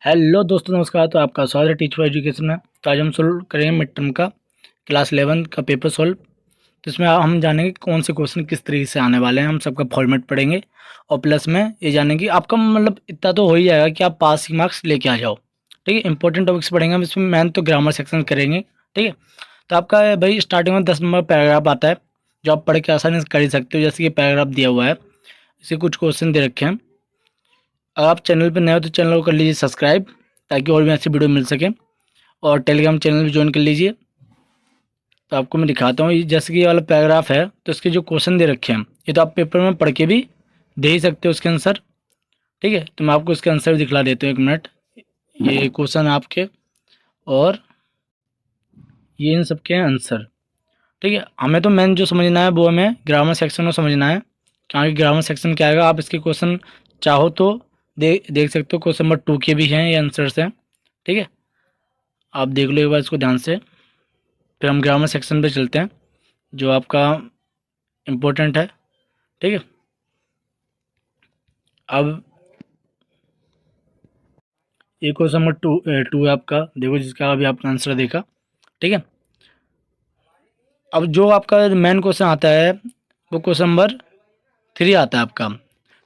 Hello दोस्तों, नमस्कार। तो आपका स्वागत है टीच फॉर एजुकेशन में। तो आज हम सोल्व करेंगे मिड टर्म का क्लास 11 का पेपर सोल्व। तो इसमें हम जानेंगे कौन से क्वेश्चन किस तरीके से आने वाले हैं, हम सबका फॉर्मेट पढ़ेंगे। और प्लस में ये जानेंगे आपका मतलब इतना तो हो ही जाएगा कि आप पासिंग मार्क्स लेके आ जाओ। ठीक है, इंपॉर्टेंट टॉपिक्स पढ़ेंगे हम इसमें। मेन तो ग्रामर सेक्शन करेंगे। ठीक है, तो आपका भाई स्टार्टिंग में 10 नंबर पैराग्राफ आता है जो आप पढ़ के आसानी से कर ही सकते हो। जैसे कि पैराग्राफ दिया हुआ है, इसे कुछ क्वेश्चन दे रखे हैं। अगर आप चैनल पर नए हो तो चैनल को कर लीजिए सब्सक्राइब, ताकि और भी अच्छी वीडियो मिल सके। और टेलीग्राम चैनल भी ज्वाइन कर लीजिए। तो आपको मैं दिखाता हूँ, जैसे कि ये वाला पैराग्राफ है तो इसके जो क्वेश्चन दे रखे हैं ये तो आप पेपर में पढ़ के भी दे ही सकते हो इसके आंसर। ठीक है, तो मैं आपको इसके आंसर भी दिखला देता हूँ, 1 मिनट। ये क्वेश्चन आपके और ये इन सबके आंसर। ठीक है, हमें तो मेन जो समझना है वो हमें ग्रामर सेक्शन में समझना है। क्योंकि ग्रामर सेक्शन क्या आएगा, आप इसके क्वेश्चन चाहो तो देख सकते हो। क्वेश्चन नंबर 2 के भी हैं ये आंसर्स हैं। ठीक है, आप देख लो एक बार इसको ध्यान से। फिर हम ग्रामर सेक्शन पे चलते हैं जो आपका इम्पोर्टेंट है। ठीक है, अब ये क्वेश्चन नंबर टू है आपका, देखो जिसका अभी आपने आंसर देखा। ठीक है, अब जो आपका मेन क्वेश्चन आता है वो क्वेश्चन नंबर 3 आता है आपका।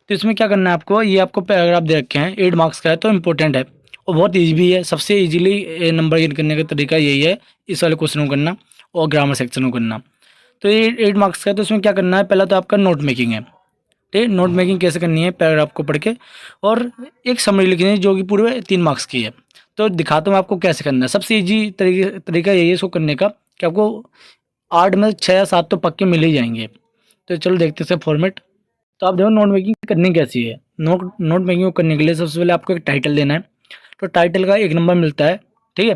तो इसमें क्या करना है आपको, ये आपको पैराग्राफ दे रखे हैं, 8 मार्क्स का है तो इम्पोर्टेंट है और बहुत ईजी भी है। सबसे इजीली नंबर गेन करने का तरीका यही है, इस वाले क्वेश्चन को करना और ग्रामर सेक्शन को करना। तो ये 8 मार्क्स का है, तो इसमें क्या करना है, पहला तो आपका नोट मेकिंग है। ठीक है, नोट मेकिंग कैसे करनी है, पैराग्राफ को पढ़ के और एक समरी लिखनी है जो कि पूरे 3 मार्क्स की है। तो दिखाता हूँ आपको कैसे करना है। सबसे ईजी तरीका यही है इसको करने का कि आपको 8 में 6 या 7 तो पक्के मिल ही जाएंगे। तो चलो देखते हैं फॉर्मेट। तो आप देखो नोट मेकिंग करनी कैसी है। नोट मेकिंग को करने के लिए सबसे पहले आपको एक टाइटल देना है। तो टाइटल का 1 नंबर मिलता है। ठीक है,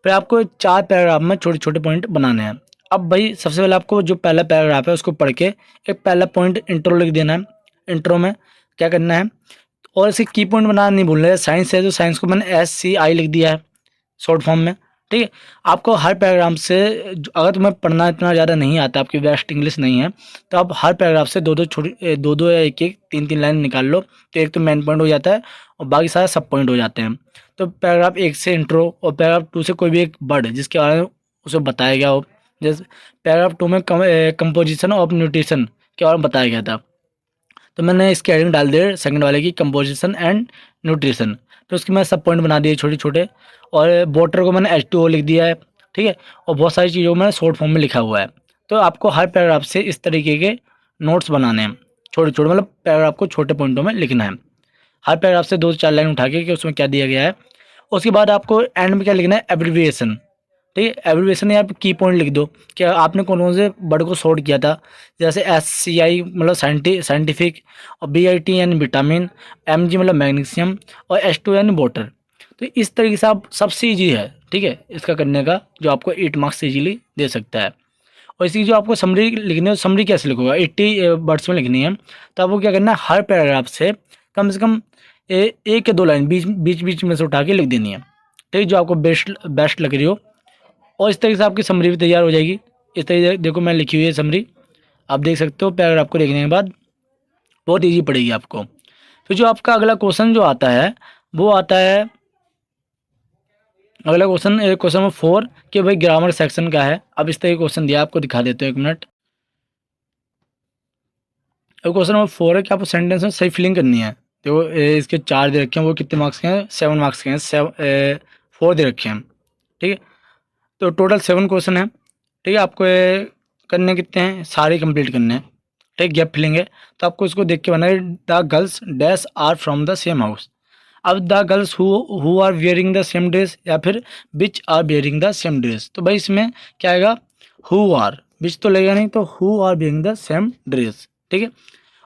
फिर आपको 4 पैराग्राफ में छोटे छोटे पॉइंट बनाने हैं। अब भाई सबसे पहले आपको जो पहला पैराग्राफ है उसको पढ़ के एक पहला पॉइंट इंट्रो लिख देना है। इंट्रो में क्या करना है, और इसे की पॉइंट बनाना नहीं भूलना है। साइंस है तो साइंस को मैंने SCI लिख दिया है शॉर्ट फॉर्म में। ठीक है, आपको हर पैराग्राफ से अगर तुम्हें पढ़ना इतना ज़्यादा नहीं आता, आपकी बेस्ट इंग्लिश नहीं है, तो आप हर पैराग्राफ से दो दो या एक एक 3 3 लाइन निकाल लो। तो एक तो मेन पॉइंट हो जाता है और बाकी सारे सब पॉइंट हो जाते हैं। तो पैराग्राफ 1 से इंट्रो और पैराग्राफ 2 से कोई भी एक वर्ड जिसके बारे में उसे बताया गया हो। जैसे पैराग्राफ 2 में कंपोजिशन ऑफ न्यूट्रिशन के बारे में बताया गया था, तो मैंने इसकी हेडिंग डाल दी सेकंड वाले की, कंपोजिशन एंड न्यूट्रिशन। तो उसकी मैं सब पॉइंट बना दिए छोटे छोटे, और वाटर को मैंने H2O लिख दिया है। ठीक है, और बहुत सारी चीज़ों में शॉर्ट फॉर्म में लिखा हुआ है। तो आपको हर पैराग्राफ से इस तरीके के नोट्स बनाने हैं, छोटे छोटे, मतलब पैराग्राफ को छोटे पॉइंटों में लिखना है। हर पैराग्राफ से 2 से 4 लाइन उठा के कि उसमें क्या दिया गया है। उसके बाद आपको एंड में क्या लिखना है, एब्रिविएशन। ठीक है, एब्रिविएशन या की पॉइंट लिख दो कि आपने कौन कौन से वर्ड को शॉर्ट किया था। जैसे SCI मतलब साइंटिफिक, और BIT यानी विटामिन, MG मतलब मैग्नीशियम, और H2 यानी वाटर। तो इस तरीके से आप सबसे ईजी है। ठीक है, इसका करने का जो आपको 8 मार्क्स इजीली दे सकता है। और इसकी जो आपको समरी लिखनी है, समरी कैसे लिखोगा, 80 वर्ड्स में लिखनी है। तो आपको क्या करना है, हर पैराग्राफ से कम 1 या 2 लाइन बीच बीच में से उठा के लिख देनी है। ठीक, जो आपको बेस्ट लग रही हो। और इस तरीके से आपकी समरी भी तैयार हो जाएगी। इस तरीके से देखो मैं लिखी हुई है समरी, आप देख सकते हो। पैराग्राफ को लिखने के बाद बहुत ईजी पड़ेगी आपको। फिर जो आपका अगला क्वेश्चन जो आता है वो आता है, अगला क्वेश्चन क्वेश्चन नंबर 4 कि भाई ग्रामर सेक्शन का है। अब इस तरह क्वेश्चन दिया, आपको दिखा देते हो 1 मिनट। अब क्वेश्चन नंबर 4 है कि आपको सेंटेंस में सही फिलिंग करनी है। देखो इसके 4 दे रखे हैं, वो कितने मार्क्स के हैं, 7 मार्क्स के हैं। 4 दे रखे हैं। ठीक है, तो टोटल 7 क्वेश्चन है। ठीक है, आपको ये करने कितने हैं, सारे कंप्लीट करने हैं। ठीक, गैप फिलिंग है तो आपको इसको देख के बनाए। The girls dash are from the same house. अब the girls who are wearing the same dress या फिर which are wearing the same dress. तो भाई इसमें क्या आएगा, हु आर, विच तो लगेगा नहीं, तो who are wearing the same dress. ठीक है,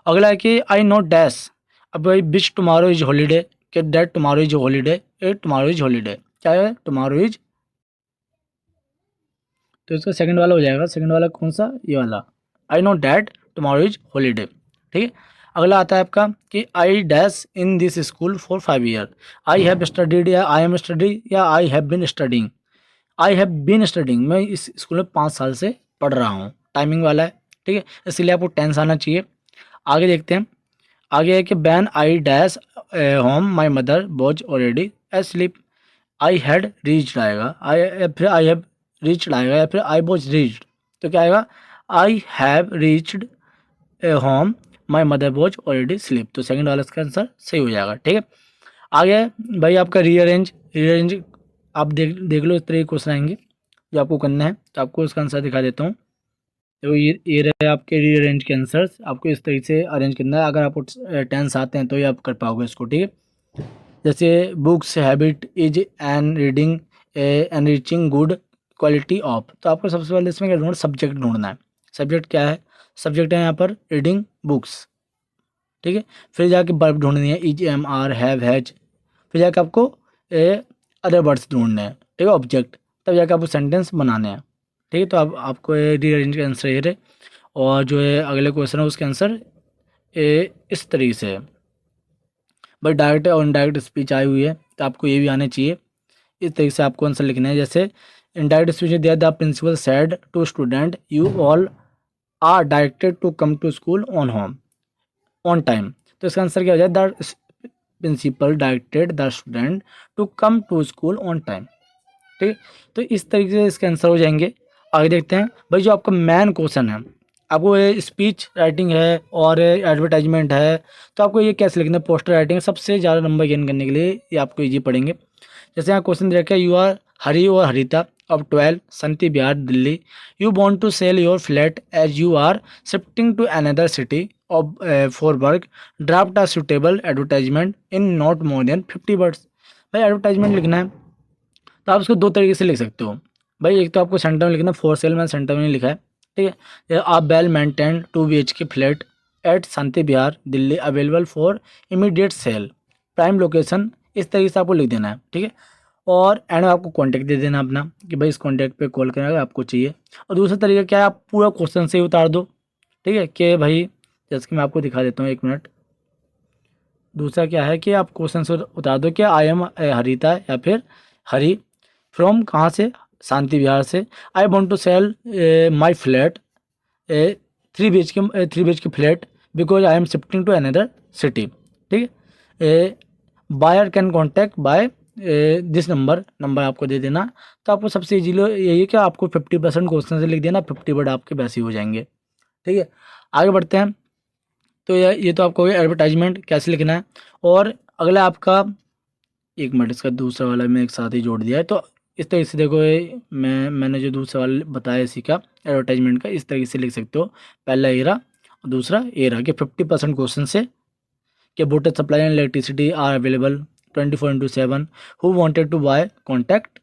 अगला है कि आई नो डैश। अब भाई विच टुमारो इज हॉलीडे, कि डेट टुमारो इज हॉलीडे, ए टुमारो इज हॉलीडे। क्या है, टुमारो इज। तो इसका सेकंड वाला हो जाएगा। सेकंड वाला कौन सा, ये वाला, I know that tomorrow is holiday. ठीक है, अगला आता है आपका कि I dash in this school for 5 year. I have studied या आई एम स्टडी या I have been studying. I have been studying, मैं इस स्कूल में 5 साल से पढ़ रहा हूँ, टाइमिंग वाला है। ठीक है, इसलिए आपको टेंस आना चाहिए। आगे देखते हैं। आगे है कि ban I dash home my mother was already sleep, I had reached आएगा, आई, या फिर आई हैव रीच्ड आएगा, या फिर आई वॉज रीच्ड। तो क्या आएगा, I have reached A home, my mother was already sleep. तो सेकंड वाला इसका आंसर सही हो जाएगा। ठीक है, आगे भाई आपका रीअरेंज। रीअरेंज आप देख लो, इस तरह के क्वेश्चन आएंगे जो आपको करना है। तो आपको इसका आंसर दिखा देता हूँ। तो ये रहे आपके रीअरेंज के आंसर्स। आपको इस तरीके से अरेंज करना है। अगर आपको टेंस आते हैं तो ही आप कर पाओगे इसको। ठीक है, जैसे books habit is an reading enriching good quality of. तो आपको सबसे पहले इसमें क्या ढूंढना, सब्जेक्ट ढूंढना है। सब्जेक्ट क्या है, सब्जेक्ट है यहाँ पर रीडिंग बुक्स। ठीक है, फिर जाके वर्ब ढूंढनी है, is am are have has. फिर जाके आपको अदर वर्ड्स ढूंढने हैं। ठीक है, ऑब्जेक्ट, तब जाके आपको सेंटेंस बनाने हैं। ठीक है, तो अब आपको रीअरेंज का आंसर ये रहे। और जो है अगले क्वेश्चन है उसके आंसर इस तरीके से है। भाई डायरेक्ट और इनडायरेक्ट स्पीच आई हुई है, तो आपको ये भी आने चाहिए। इस तरीके से आपको आंसर लिखना है। जैसे इनडायरेक्ट स्पीच में दिया, the principal said to student you all are directed to come to school on home on time. तो इसका आंसर क्या हो जाए, the principal directed the student to come to school on time. ठीक है, तो इस तरीके से इसके आंसर हो जाएंगे। आगे देखते हैं भाई, जो आपका मेन क्वेश्चन है, आपको ये स्पीच राइटिंग है और एडवर्टाइजमेंट है, तो आपको ये कैसे लिखना है, पोस्टर राइटिंग सबसे ज़्यादा नंबर गेन करने के लिए ये आपको इजी पड़ेंगे। जैसे यहाँ क्वेश्चन दे रखा है, यू आर हरी और Harita of 12 Shanti Vihar Delhi, you want to sell your flat as you are shifting to another city of for work, draft a suitable advertisement in not more than 50 words. भाई एडवर्टाइजमेंट लिखना है, तो आप इसको दो तरीके से लिख सकते हो। भाई एक तो आपको सेंटर में लिखना, फॉर सेल मैंने सेंटर में लिखा है। ठीक है, आप well maintain 2 BHK flat at Shanti Vihar Delhi available for immediate sale, prime location, इस तरीके से आपको लिख देना है। ठीक है, और एंड में आपको कॉन्टैक्ट दे देना अपना कि भाई इस कॉन्टैक्ट पे कॉल करना आपको चाहिए। और दूसरा तरीका क्या है, आप पूरा क्वेश्चन से ही उतार दो। ठीक है, कि भाई जैसे कि मैं आपको दिखा देता हूँ, 1 मिनट। दूसरा क्या है कि आप क्वेश्चन से उतार दो कि आई एम हरिता, या फिर हरी फ्रॉम कहाँ से, शांति विहार से, I want to sell my flat 3 BHK flat because I am shifting to another city. ठीक है, buyer can contact by this number आपको दे देना। तो आपको सबसे इजीली यही है कि आपको 50% क्वेश्चन से लिख देना, 50 वर्ड आपके वैसे ही हो जाएंगे। ठीक है, आगे बढ़ते हैं। तो ये तो आपको एडवर्टाइजमेंट कैसे लिखना है। और अगला आपका 1 मिनट, इसका दूसरा वाला मैं एक साथ ही जोड़ दिया है। तो इस तरीके से देखो, मैंने जो दूसरा वाला बताया इसी का एडवर्टाइजमेंट का, इस तरीके से लिख सकते हो। पहला एरा और दूसरा एरा कि 50% क्वेश्चन से कि water supply and electricity are available 24/7, who wanted to buy contact,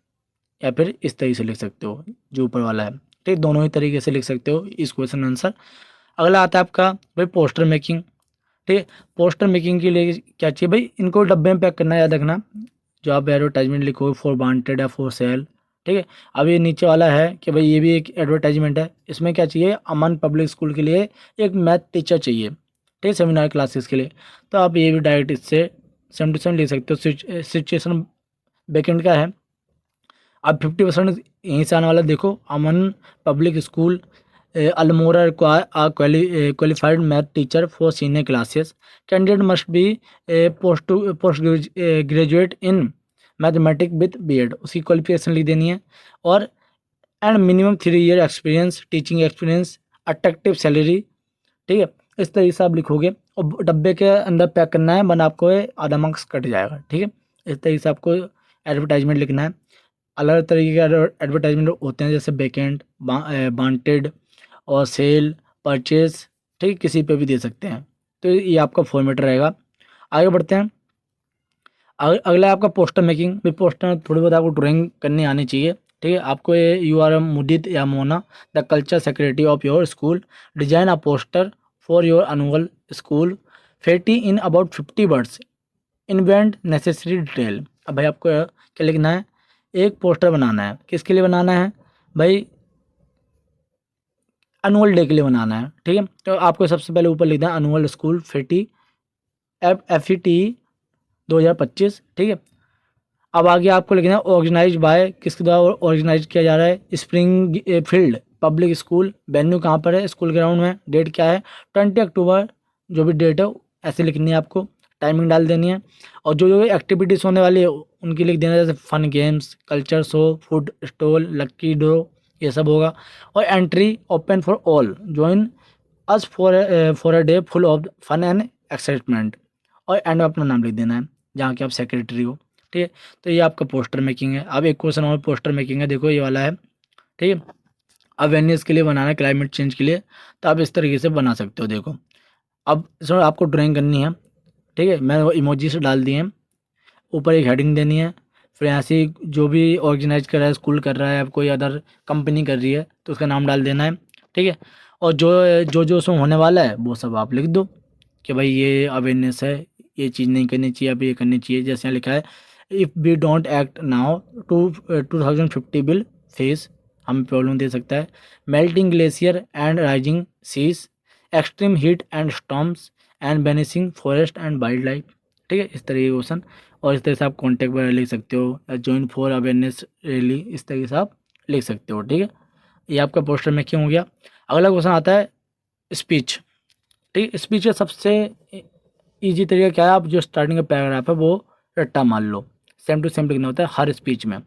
या फिर इस तरीके से लिख सकते हो जो ऊपर वाला है। ठीक, दोनों ही तरीके से लिख सकते हो इस क्वेश्चन आंसर। अगला आता है आपका भाई पोस्टर मेकिंग। ठीक है, पोस्टर मेकिंग के लिए क्या चाहिए भाई, इनको डब्बे में पैक करना, याद रखना। जो आप एडवर्टाइजमेंट लिखोगे फॉर वांटेड या फॉर सेल। ठीक है, अब ये नीचे वाला है कि भाई ये भी एक एडवर्टाइजमेंट है। इसमें क्या चाहिए, अमन पब्लिक स्कूल के लिए एक मैथ टीचर चाहिए। ठीक है, सेमिनार क्लासेस के लिए। तो आप ये भी डायरेक्ट इससे 7 to 7 लिख सकते हो। सिचुएशन बैकेंड का है। अब 50% यहीं से आने वाला देखो, Aman public school Almora qualified math teacher for senior classes, candidate must be post graduate in mathematic with BEd, उसकी क्वालिफिकेशन लिख देनी है। और and minimum 3 year experience, teaching experience, attractive salary. ठीक है, इस तरीके से आप लिखोगे और डब्बे के अंदर पैक करना है, वरना आपको आधा मार्क्स कट जाएगा। ठीक है, इस तरीके से आपको एडवर्टाइजमेंट लिखना है। अलग तरीके के एडवर्टाइजमेंट होते हैं, जैसे बैकेंड, वांटेड और सेल, परचेज। ठीक, किसी पे भी दे सकते हैं। तो ये आपका फॉर्मेट रहेगा। आगे बढ़ते हैं। अगला है आपका पोस्टर मेकिंग। भी पोस्टर में थोड़ी बहुत आपको ड्राइंग करनी आनी चाहिए। ठीक है, आपको ये यू आर मुदित या Mona the culture secretary of your school, design a poster for your annual school fete in about 50 words, invent necessary detail. अब भाई आपको क्या लिखना है, एक पोस्टर बनाना है। किसके लिए बनाना है भाई, एनुअल डे के लिए बनाना है। ठीक है, तो आपको सबसे पहले ऊपर लिखना है एनुअल स्कूल फेटी FET 2025। ठीक है, अब आगे आपको लिखना है ऑर्गेनाइज बाय, किसके द्वारा ऑर्गेनाइज किया जा रहा है, spring field public school, venue कहाँ पर है, स्कूल ग्राउंड में, डेट क्या है 20 अक्टूबर, जो भी डेट है ऐसे लिखनी है आपको। टाइमिंग डाल देनी है। और जो जो एक्टिविटीज़ होने वाली है उनकी लिख देना, जैसे fun games, culture show, food stall, lucky draw, ये सब होगा। और entry open for all, join us for a day full of fun and excitement. और एंड में अपना नाम लिख देना है जहाँ के आप सेक्रेटरी हो, ठीक है। तो ये आपका पोस्टर मेकिंग है। अब एक क्वेश्चन और पोस्टर मेकिंग है, देखो ये वाला है, ठीक है। अवेयरनेस के लिए बनाना है, क्लाइमेट चेंज के लिए, तो आप इस तरीके से बना सकते हो। देखो अब इसमें आपको ड्राइंग करनी है, ठीक है। मैंने वो इमोजी से डाल दिए हैं। ऊपर एक हेडिंग देनी है, फिर यहाँ से जो भी ऑर्गेनाइज कर रहा है, स्कूल कर रहा है, अब कोई अदर कंपनी कर रही है तो उसका नाम डाल देना है, ठीक है। और जो जो जो उसमें होने वाला है वो सब आप लिख दो कि भाई ये अवेयरनेस है, ये चीज़ नहीं करनी चाहिए, अब ये करनी चाहिए। जैसे यहाँ लिखा है, if we don't act now 2050 will face, हमें प्रॉब्लम दे सकता है, melting glacier and rising seas, extreme heat and storms and vanishing forest and wildlife, ठीक है। इस तरीके के क्वेश्चन। और इस तरह से आप कॉन्टैक्ट वगैरह लिख सकते हो, या ज्वाइन फॉर अवेयरनेस रैली, इस तरीके से आप लिख सकते हो, ठीक है। ये आपका पोस्टर मेकिंग हो गया। अगला क्वेश्चन आता है स्पीच, ठीक है। स्पीच का सबसे ईजी तरीका क्या है, आप जो स्टार्टिंग का पैराग्राफ है वो रट्टा मान लो, सेम टू सेम लिखना होता है हर स्पीच में,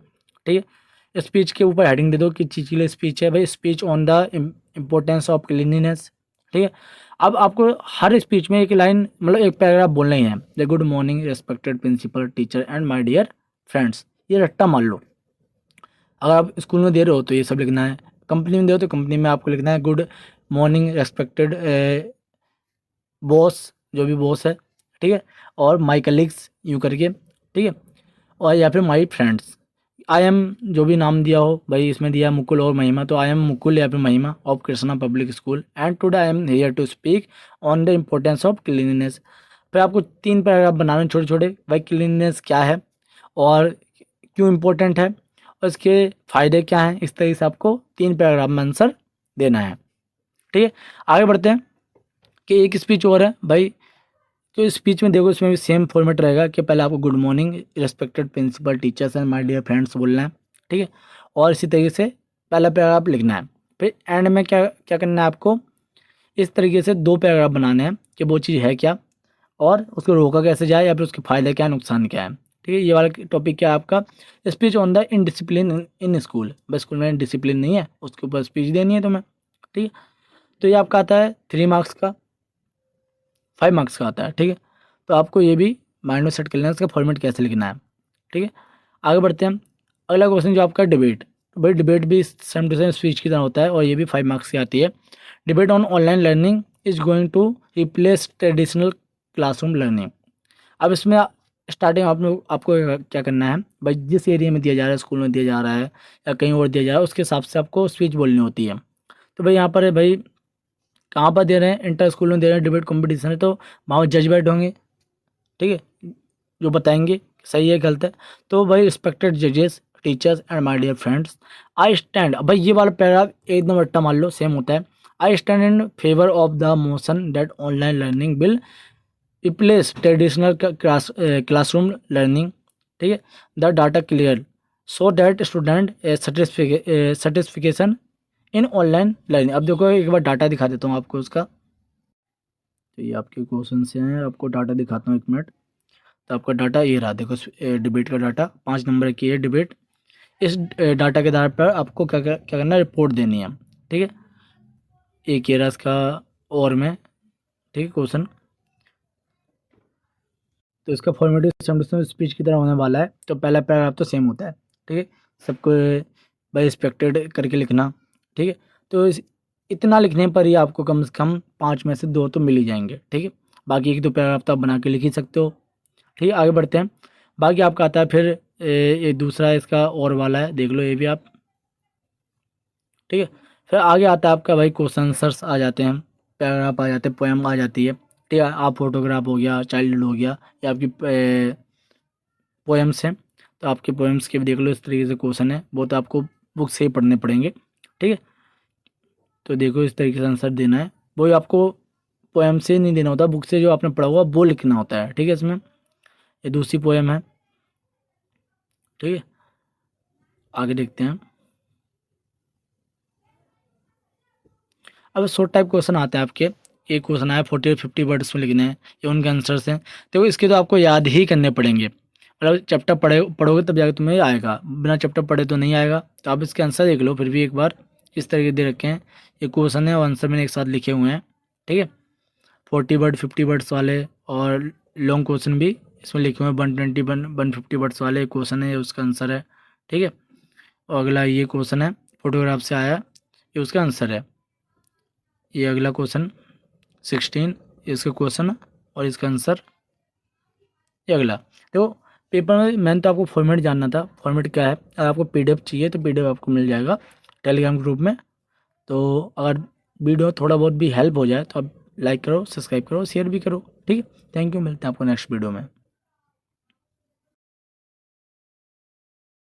ठीक है। स्पीच के ऊपर हेडिंग दे दो कि चीज़ के लिए स्पीच है, भाई speech on the importance of cleanliness, ठीक है। अब आपको हर स्पीच में एक लाइन, मतलब एक पैराग्राफ बोलना ही है, the good morning respected principal teacher and my dear friends, ये रट्टा मान लो। अगर आप स्कूल में दे रहे हो तो ये सब लिखना है, कंपनी में दे रहे हो तो कंपनी में आपको लिखना है गुड मॉर्निंग रेस्पेक्टेड बॉस, जो भी बॉस है, ठीक है। और माई कलीग्स यूँ करके, ठीक है। और या फिर माई फ्रेंड्स, आई एम जो भी नाम दिया हो, भाई इसमें दिया मुकुल और महिमा, तो आई एम मुकुल या फिर Mahima of Krishna public school and today I am here to speak on the importance of cleanliness. फिर आपको 3 पैराग्राफ बनाने छोटे छोटे, भाई क्लीनिनेस क्या है और क्यों इम्पोर्टेंट है और इसके फ़ायदे क्या हैं, इस तरीके से आपको 3 पैराग्राफ में आंसर देना है, ठीक है। आगे बढ़ते हैं कि एक स्पीच और है भाई, तो स्पीच में देखो इसमें भी सेम फॉर्मेट रहेगा कि पहले आपको good morning respected principal teachers and my dear friends बोलना है, ठीक है। और इसी तरीके से पहला पैराग्राफ लिखना है। फिर एंड में क्या क्या करना है आपको, इस तरीके से 2 पैराग्राफ बनाने हैं कि वो चीज़ है क्या और उसको रोका कैसे जाए, या फिर उसके फ़ायदे क्या है, नुकसान क्या है, ठीक है। ये वाला टॉपिक क्या है आपका, speech on the indiscipline in school, बस स्कूल में डिसिप्लिन नहीं है उसके ऊपर स्पीच देनी है तुम्हें, ठीक है। तो ये आपका आता है 3 मार्क्स का, 5 मार्क्स का आता है, ठीक है। तो आपको ये भी माइंड में सेट कर लेना इसका फॉर्मेट कैसे लिखना है, ठीक है। आगे बढ़ते हैं। अगला क्वेश्चन जो आपका डिबेट, भाई डिबेट भी सेम टू सेम स्पीच की तरह होता है और ये भी 5 मार्क्स की आती है। Debate on online learning is going to replace traditional classroom learning. अब इसमें स्टार्टिंग आपको क्या करना है, भाई जिस एरिया में दिया जा रहा है, स्कूल में दिया जा रहा है या कहीं और दिया जा रहा है, उसके हिसाब से आपको स्पीच बोलनी होती है। तो भाई यहाँ पर है भाई, कहाँ पर दे रहे हैं, इंटर स्कूल में दे रहे हैं, डिबेट कंपटीशन है, तो वहाँ जजमेंट होंगे, ठीक है, जो बताएंगे सही है गलत है। तो भाई रिस्पेक्टेड जजेस teachers and my dear friends, I stand, भाई ये वाला पैराग्राफ एकदम रट्टा मान लो, सेम होता है। I stand in favour of the motion that online learning will replace traditional classroom learning, ठीक है, the data clear so that student satisfaction in online learning. अब देखो एक बार डाटा दिखा देता हूँ आपको उसका, तो ये आपके क्वेश्चन से हैं, आपको डाटा दिखाता हूँ 1 मिनट। तो आपका डाटा ये रहा, देखो डिबेट का डाटा 5 नंबर की है डिबेट। इस डाटा के आधार पर आपको क्या करना है, रिपोर्ट देनी है, ठीक है। एक ये रहा इसका और में, ठीक है, क्वेश्चन। तो इसका format same to same speech की तरह होने वाला है। तो पहला पैराग्राफ तो सेम होता है, ठीक है, सबको बाई एक्सपेक्टेड करके लिखना, ठीक है। तो इतना लिखने पर ही आपको कम से कम 5 में से 2 तो मिल ही जाएंगे, ठीक है। बाकी 1-2 पैराग्राफ तो आप बना के लिख ही सकते हो, ठीक है। आगे बढ़ते हैं। बाकी आपका आता है फिर ये दूसरा इसका और वाला है, देख लो ये भी आप, ठीक है। फिर आगे आता है आपका भाई क्वेश्चन आंसर्स आ जाते हैं, पैराग्राफ आ जाते हैं, पोएम आ जाती है, ठीक है। आप फोटोग्राफ हो गया, चाइल्ड हो गया, या आपकी पोएम्स हैं, तो आपके पोएम्स के भी देख लो, इस तरीके से क्वेश्चन है, वो तो आपको बुक से ही पढ़ने पड़ेंगे, ठीक है। तो देखो इस तरीके से आंसर देना है, वो आपको पोएम से नहीं देना होता, बुक से जो आपने पढ़ा हुआ वो लिखना होता है, ठीक है। इसमें ये दूसरी पोएम है, ठीक है। आगे देखते हैं। अब शॉर्ट टाइप क्वेश्चन आते हैं आपके, एक क्वेश्चन आया 40-50 वर्ड्स में लिखने हैं, ये उनके आंसर्स हैं। तो इसके तो आपको याद ही करने पड़ेंगे, मतलब चैप्टर पढ़ोगे तब जाकर तुम्हें आएगा, बिना चैप्टर पढ़े तो नहीं आएगा। तो आप इसके आंसर देख लो फिर भी एक बार, इस तरीके दे रखे हैं, ये क्वेश्चन है और आंसर मैंने एक साथ लिखे हुए हैं, ठीक है। 40 वर्ड 50 वर्ड्स वाले और लॉन्ग क्वेश्चन भी इसमें लिखे हुए हैं, 150 वाले क्वेश्चन है, ये उसका आंसर है, ठीक है। और अगला ये क्वेश्चन है फोटोग्राफ से आया, ये उसका आंसर है। ये अगला क्वेश्चन 16, ये इसका क्वेश्चन और इसका आंसर ये अगला। तो पेपर में मैंने तो आपको फॉर्मेट जानना था, फॉर्मेट क्या है। अगर आपको पीडीएफ चाहिए तो पीडीएफ आपको मिल जाएगा टेलीग्राम ग्रुप में। तो अगर वीडियो थोड़ा बहुत भी हेल्प हो जाए तो आप लाइक करो, सब्सक्राइब करो, शेयर भी करो, ठीक है। थैंक यू, मिलते हैं आपको नेक्स्ट वीडियो में।